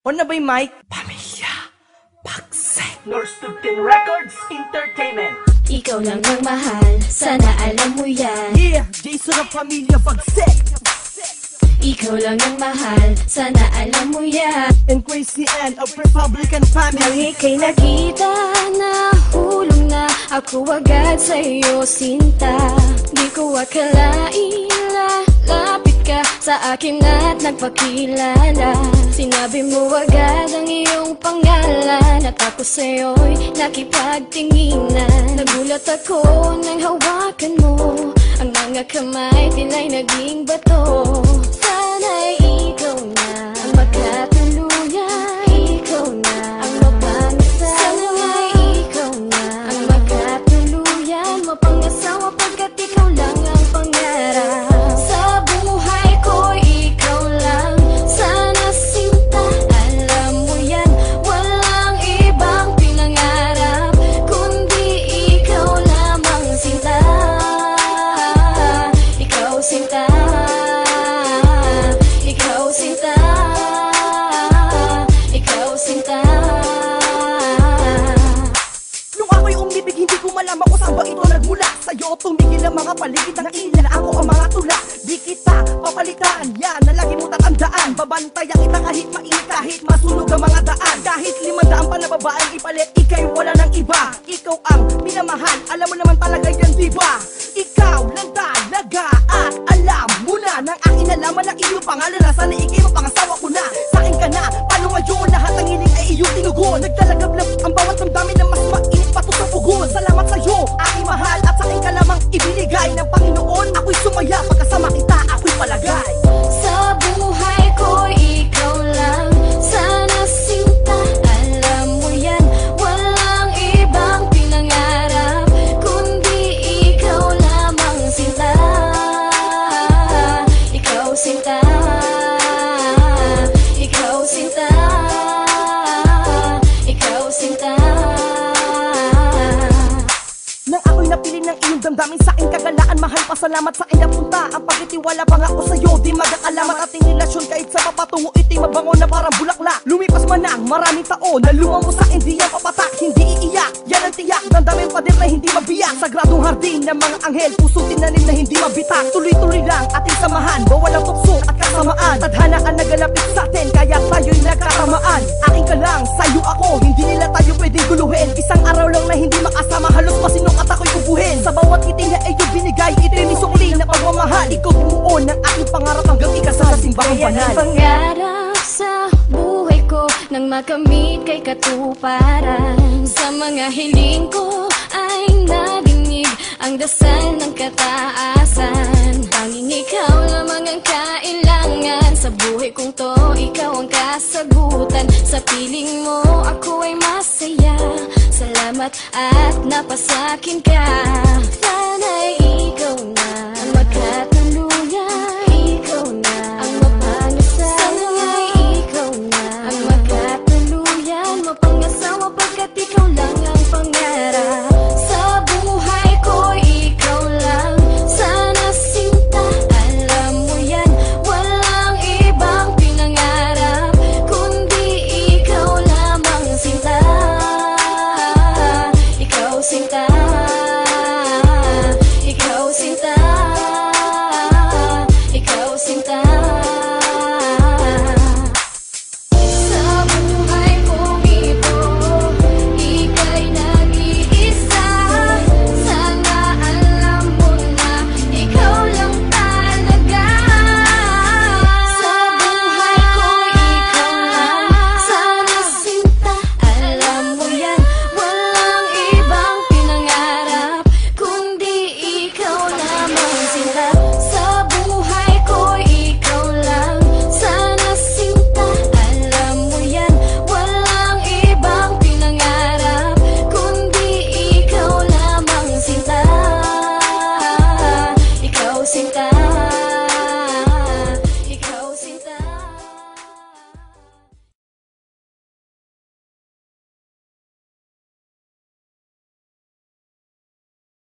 On na ba'y mic? Pamilya, Pagsek, North 15 Records Entertainment. Ikaw lang ang mahal, sana alam mo yan. Yeah, Jason ang Pamilya Pagsek. Ikaw lang ang mahal, sana alam mo yan. And Crazy Ann of Republican Family. Nang ika'y nakita, nahulog na ako agad sa iyo, sinta. Di ko akalain, lalapit ka sa akin at nagpakilala. Sinabi mo agad ang iyong pangalan at ako sa'yo'y nakipagtinginan. Nagulat ako nang hawakan mo ang mga kamay, tila'y naging bato. Sana'y ikaw na ang magkatuluyan, ikaw na ang mapangasawa. Sana'y ikaw na ang magkatuluyan, mapangasawa pagkat ikaw lang ang pangarap. Sa buhay ko'y ikaw lang, sana sinta, alam mo yan. Walang ibang pinangarap, kundi ikaw lamang sinta. Ikaw sinta, ikaw sinta, ikaw sinta. Nung ako'y umibig, hindi ko malaman kung saan ba ito nagmula. Sa'yo tumigil ang mga paligid ng ilan, ako ang mga tula. Di kita papalitan, yan na lagi mo tatandaan. Babantayan kita kahit mainit, kahit masunog ang mga daan. Kahit 500 pa na babaeng ipalit, ika'y wala ng iba. Ikaw ang minamahal, alam mo naman talaga yan, diba? Ikaw lang talaga at alam mo na nang aking nalaman ang iyong pangalan na sana ikay mapangasawa ko na. Sa'kin ka na, paano ngayon lahat ng hiling ay iyong tinugon. Naglalagablab ang bawat damdamin na mas mainit pa to sa pugon. Salamat sa'yo, aking mahal, at sa'kin ka lamang ibinigay ng Panginoon. Ako'y sumaya pagkasama kita, ako'y palagay. Sa buhay ko'y ikaw lang, sana sinta, alam mo yan. Walang ibang pinangarap, kundi ikaw lamang sinta. Ikaw sinta, ikaw sinta, ikaw sinta. Nang ako'y napili ng iyong damdamin sa'king kagalaan, mahal, pasalamat sa iyong punta. Ang pagtitiwala pa nga ako sa'yo, di magkakalamat. Ating relasyon kahit sa papatungo, ito'y mabango na parang bulaklak. Lumipas man ang maraming taon, naluma mo sa hindi yan papatak, hindi iiyak. Yan ang tiyak, damdamin pader na hindi mabiyak. Sagradong hardin ng mga anghel, puso tinanim na hindi mabitak. Tuloy-tuloy lang ating samahan, bawalang tukso at kasamaan. Tadhana ang nagalapit sa'tin, kaya tayo'y nagkatamaan. Aking ka lang, sa'yo ako, hindi nila tayo pwedeng guluhin. Isang araw lang na hindi makasama, halos masinong at ako'y kubuhin. Sa bawat ngiti na iyong binigay, ito'y nisukli na pagmamahal. Ikaw bumuo ng aking pangarap hanggang ikasal sa simbahang Kaya banal. ang pangarap sa buhay ko nang makamit kay katuparan. Sa mga hiling ko ay nadinig ang dasal ng kataasan. Tanging ikaw lamang ang kailangan sa buhay kong to, ikaw ang kasagutan. Sa piling mo ako ay masaya, salamat at napasakin ka. Sana'y ikaw na